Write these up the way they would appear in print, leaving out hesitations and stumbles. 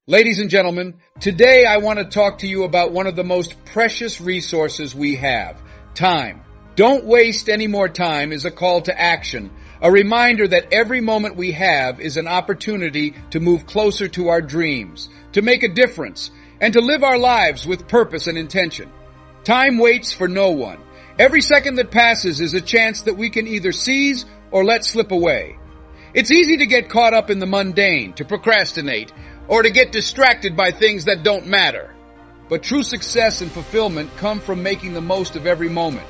Ladies and gentlemen, today I want to talk to you about one of the most precious resources we have, time. Don't waste any more time is a call to action, a reminder that every moment we have is an opportunity to move closer to our dreams, to make a difference, and to live our lives with purpose and intention. Time waits for no one. Every second that passes is a chance that we can either seize or let slip away. It's easy to get caught up in the mundane, to procrastinate, or to get distracted by things that don't matter. But true success and fulfillment come from making the most of every moment.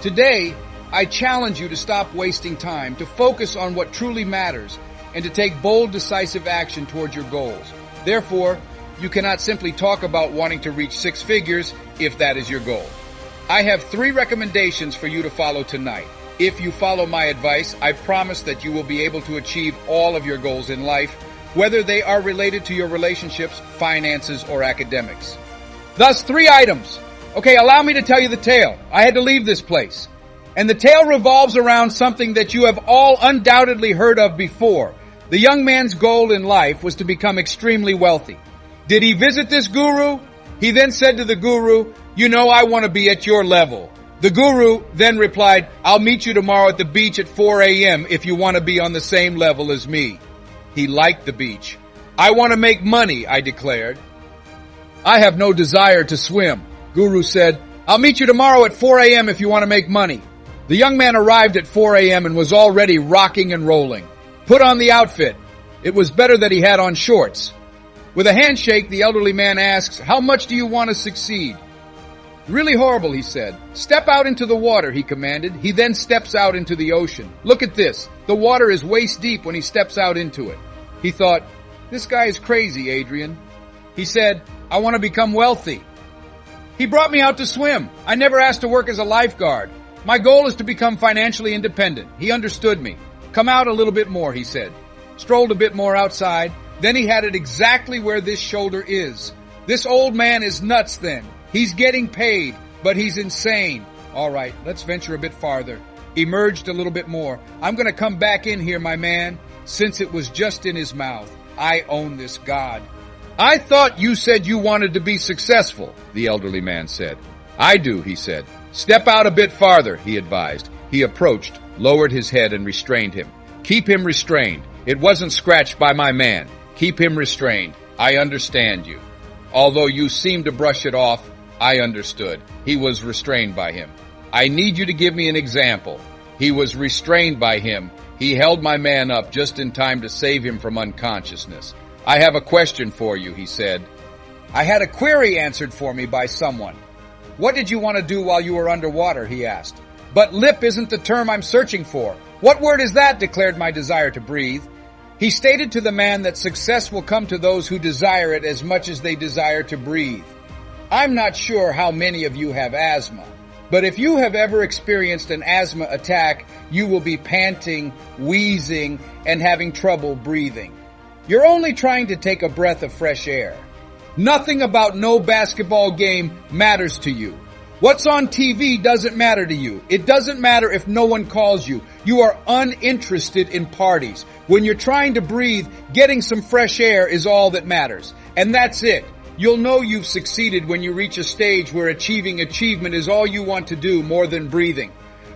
Today, I challenge you to stop wasting time, to focus on what truly matters, and to take bold, decisive action towards your goals. Therefore, you cannot simply talk about wanting to reach six figures if that is your goal. I have 3 recommendations for you to follow tonight. If you follow my advice, I promise that you will be able to achieve all of your goals in life, whether they are related to your relationships, finances, or academics. Thus, 3 items. Okay, allow me to tell you the tale. I had to leave this place. And the tale revolves around something that you have all undoubtedly heard of before. The young man's goal in life was to become extremely wealthy. Did he visit this guru? He then said to the guru, "You know, I want to be at your level." The guru then replied, "I'll meet you tomorrow at the beach at 4 a.m. if you want to be on the same level as me." He liked the beach. "I want to make money," I declared. "I have no desire to swim." Guru said, "I'll meet you tomorrow at 4 a.m. if you want to make money." The young man arrived at 4 a.m. and was already rocking and rolling. Put on the outfit. It was better that he had on shorts. With a handshake, the elderly man asks, "How much do you want to succeed?" "Really horrible," he said. "Step out into the water," he commanded. He then steps out into the ocean. Look at this. The water is waist deep when he steps out into it. He thought, "This guy is crazy, Adrian." He said, "I want to become wealthy." He brought me out to swim. I never asked to work as a lifeguard. My goal is to become financially independent. He understood me. "Come out a little bit more," he said. Strolled a bit more outside. Then he had it exactly where this shoulder is. This old man is nuts then. He's getting paid, but he's insane. All right, let's venture a bit farther. Emerged a little bit more. "I'm going to come back in here, my man." Since it was just in his mouth, I own this God. "I thought you said you wanted to be successful," the elderly man said. "I do," he said. "Step out a bit farther," he advised. He approached, lowered his head, and restrained him. "Keep him restrained. It wasn't scratched by my man. Keep him restrained. I understand you." Although you seemed to brush it off, I understood. He was restrained by him. "I need you to give me an example." He was restrained by him. He held my man up just in time to save him from unconsciousness. "I have a question for you," he said. I had a query answered for me by someone. "What did you want to do while you were underwater?" he asked. "But lip isn't the term I'm searching for." "What word is that?" declared my desire to breathe. He stated to the man that success will come to those who desire it as much as they desire to breathe. I'm not sure how many of you have asthma, but if you have ever experienced an asthma attack, you will be panting, wheezing, and having trouble breathing. You're only trying to take a breath of fresh air. Nothing about no basketball game matters to you. What's on TV doesn't matter to you. It doesn't matter if no one calls you. You are uninterested in parties. When you're trying to breathe, getting some fresh air is all that matters. And that's it. You'll know you've succeeded when you reach a stage where achieving achievement is all you want to do more than breathing.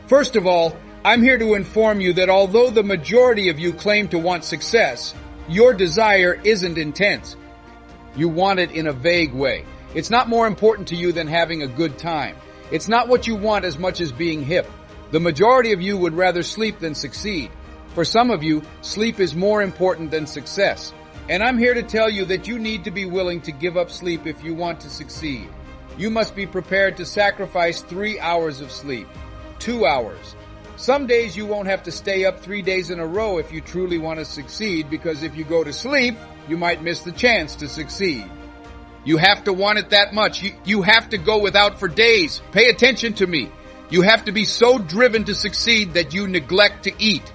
First of all, I'm here to inform you that although the majority of you claim to want success, your desire isn't intense. You want it in a vague way. It's not more important to you than having a good time. It's not what you want as much as being hip. The majority of you would rather sleep than succeed. For some of you, sleep is more important than success. And I'm here to tell you that you need to be willing to give up sleep if you want to succeed. You must be prepared to sacrifice 3 hours of sleep. 2 hours. Some days you won't have to stay up 3 days in a row if you truly want to succeed, because if you go to sleep, you might miss the chance to succeed. You have to want it that much. You have to go without for days. Pay attention to me. You have to be so driven to succeed that you neglect to eat.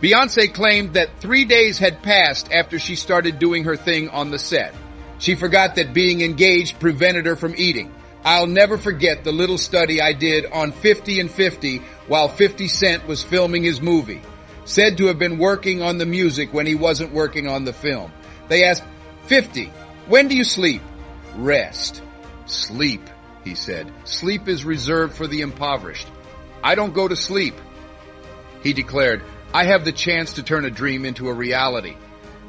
Beyonce claimed that 3 days had passed after she started doing her thing on the set. She forgot that being engaged prevented her from eating. I'll never forget the little study I did on 50 and 50 while 50 Cent was filming his movie. Said to have been working on the music when he wasn't working on the film. They asked, 50. When do you sleep? Rest. Sleep, he said. Sleep is reserved for the impoverished. I don't go to sleep. He declared, I have the chance to turn a dream into a reality.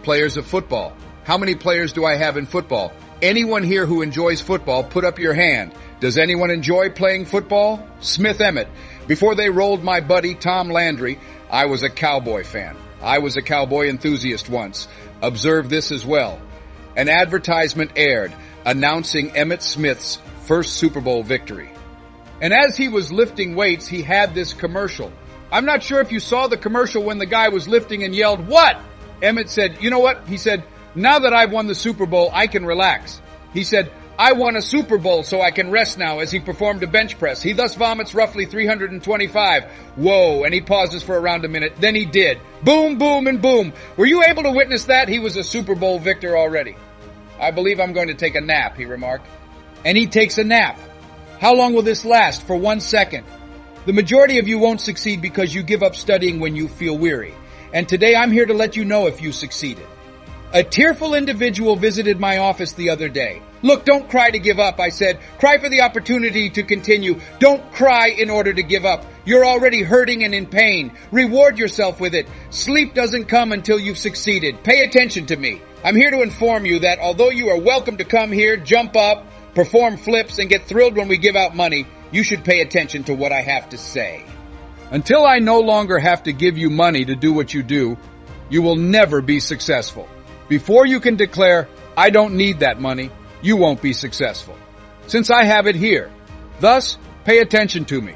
Players of football. How many players do I have in football? Anyone here who enjoys football, put up your hand. Does anyone enjoy playing football? Smith Emmett. Before they rolled my buddy Tom Landry, I was a Cowboy fan. I was a Cowboy enthusiast once. Observe this as well. An advertisement aired announcing Emmitt Smith's first Super Bowl victory. And as he was lifting weights, he had this commercial. I'm not sure if you saw the commercial when the guy was lifting and yelled, "What?" Emmett said, "You know what?" He said, "Now that I've won the Super Bowl, I can relax." He said, "I won a Super Bowl so I can rest now," as he performed a bench press. He thus vomits roughly 325. Whoa, and he pauses for around a minute. Then he did. Boom, boom, and boom. Were you able to witness that? He was a Super Bowl victor already. "I believe I'm going to take a nap," he remarked. And he takes a nap. How long will this last? For 1 second. The majority of you won't succeed because you give up studying when you feel weary. And today I'm here to let you know if you succeeded. A tearful individual visited my office the other day. "Look, don't cry to give up," I said. "Cry for the opportunity to continue. Don't cry in order to give up. You're already hurting and in pain. Reward yourself with it. Sleep doesn't come until you've succeeded. Pay attention to me. I'm here to inform you that although you are welcome to come here, jump up, perform flips, and get thrilled when we give out money, you should pay attention to what I have to say. Until I no longer have to give you money to do what you do, you will never be successful. Before you can declare, I don't need that money, you won't be successful. Since I have it here. Thus, pay attention to me."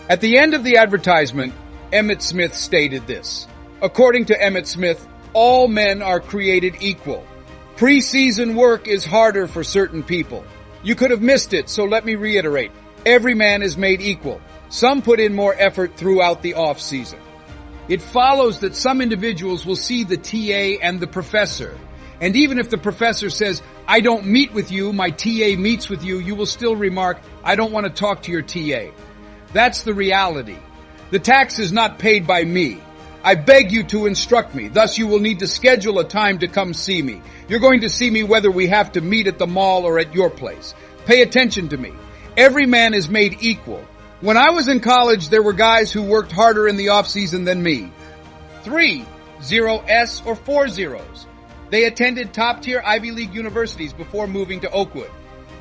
At the end of the advertisement, Emmitt Smith stated this. According to Emmitt Smith, all men are created equal. Pre-season work is harder for certain people. You could have missed it, so let me reiterate. Every man is made equal. Some put in more effort throughout the off-season. It follows that some individuals will see the TA and the professor. And even if the professor says, "I don't meet with you, my TA meets with you," you will still remark, "I don't want to talk to your TA." That's the reality. The tax is not paid by me. I beg you to instruct me. Thus you will need to schedule a time to come see me. You're going to see me whether we have to meet at the mall or at your place. Pay attention to me. Every man is made equal. When I was in college, there were guys who worked harder in the off-season than me. 3, 0 S or 4 zeros. They attended top-tier Ivy League universities before moving to Oakwood.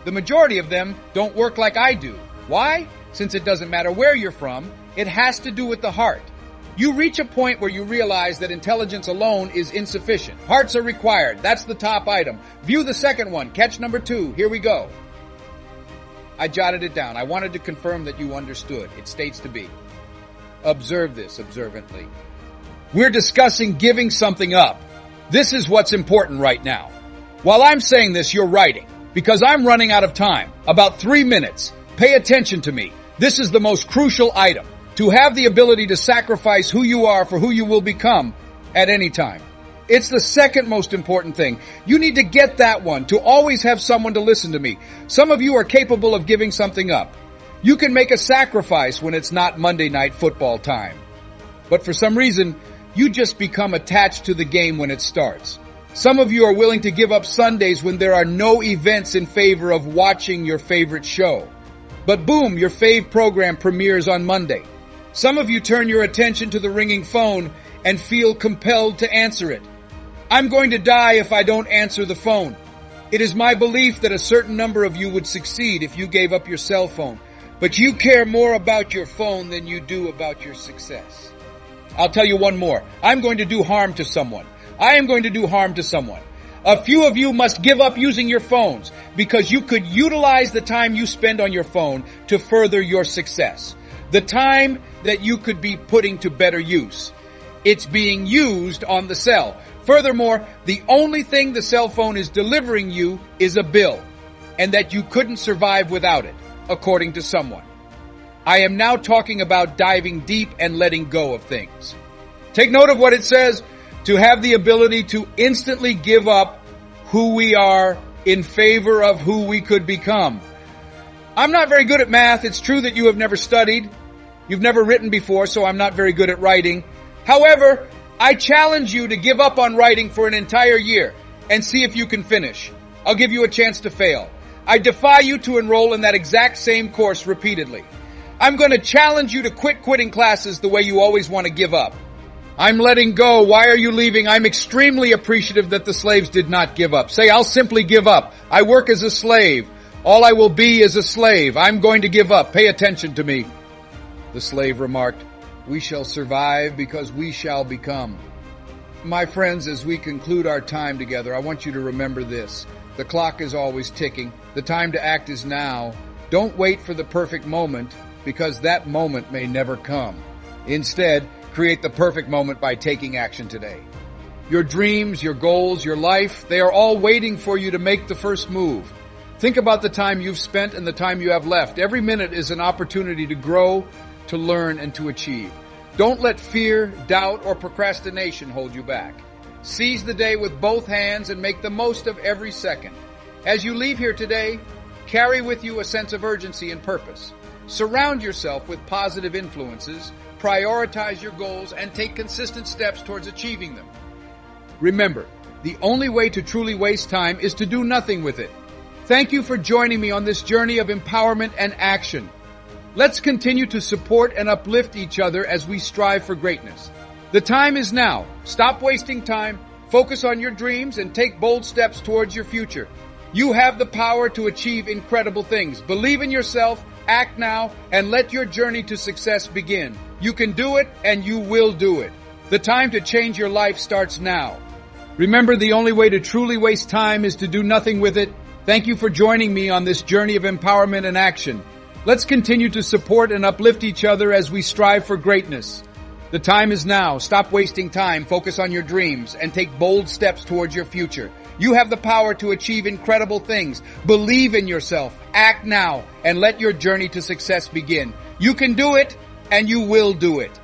The majority of them don't work like I do. Why? Since it doesn't matter where you're from, it has to do with the heart. You reach a point where you realize that intelligence alone is insufficient. Hearts are required. That's the top item. View the second one. Catch number 2. Here we go. I jotted it down. I wanted to confirm that you understood. It states to be. Observe this observantly. We're discussing giving something up. This is what's important right now. While I'm saying this, you're writing, because I'm running out of time. About 3 minutes. Pay attention to me. This is the most crucial item. To have the ability to sacrifice who you are for who you will become at any time. It's the second most important thing. You need to get that one, to always have someone to listen to me. Some of you are capable of giving something up. You can make a sacrifice when it's not Monday night football time. But for some reason, you just become attached to the game when it starts. Some of you are willing to give up Sundays when there are no events in favor of watching your favorite show. But boom, your fave program premieres on Monday. Some of you turn your attention to the ringing phone and feel compelled to answer it. I'm going to die if I don't answer the phone. It is my belief that a certain number of you would succeed if you gave up your cell phone. But you care more about your phone than you do about your success. I'll tell you one more. I'm going to do harm to someone. I am going to do harm to someone. A few of you must give up using your phones because you could utilize the time you spend on your phone to further your success. The time that you could be putting to better use. It's being used on the cell. Furthermore, the only thing the cell phone is delivering you is a bill, and that you couldn't survive without it, according to someone. I am now talking about diving deep and letting go of things. Take note of what it says, to have the ability to instantly give up who we are in favor of who we could become. I'm not very good at math. It's true that you have never studied. You've never written before, so I'm not very good at writing. However, I challenge you to give up on writing for an entire year. and see if you can finish. I'll give you a chance to fail. I defy you to enroll in that exact same course repeatedly. I'm going to challenge you to quit quitting classes the way you always want to give up. I'm letting go. Why are you leaving? I'm extremely appreciative that the slaves did not give up. Say, I'll simply give up. I work as a slave. All I will be is a slave. I'm going to give up. Pay attention to me. The slave remarked, we shall survive because we shall become. My friends, as we conclude our time together, I want you to remember this. The clock is always ticking. The time to act is now. Don't wait for the perfect moment, because that moment may never come. Instead, create the perfect moment by taking action today. Your dreams, your goals, your life, they are all waiting for you to make the first move. Think about the time you've spent and the time you have left. Every minute is an opportunity to grow, to learn, and to achieve. Don't let fear, doubt, or procrastination hold you back. Seize the day with both hands and make the most of every second. As you leave here today, carry with you a sense of urgency and purpose. Surround yourself with positive influences, prioritize your goals, and take consistent steps towards achieving them. Remember, the only way to truly waste time is to do nothing with it. Thank you for joining me on this journey of empowerment and action. Let's continue to support and uplift each other as we strive for greatness. The time is now. Stop wasting time, focus on your dreams, and take bold steps towards your future. You have the power to achieve incredible things. Believe in yourself, act now, and let your journey to success begin. You can do it, and you will do it. The time to change your life starts now. Remember, the only way to truly waste time is to do nothing with it. Thank you for joining me on this journey of empowerment and action. Let's continue to support and uplift each other as we strive for greatness. The time is now. Stop wasting time, focus on your dreams, and take bold steps towards your future. You have the power to achieve incredible things. Believe in yourself, act now, and let your journey to success begin. You can do it, and you will do it.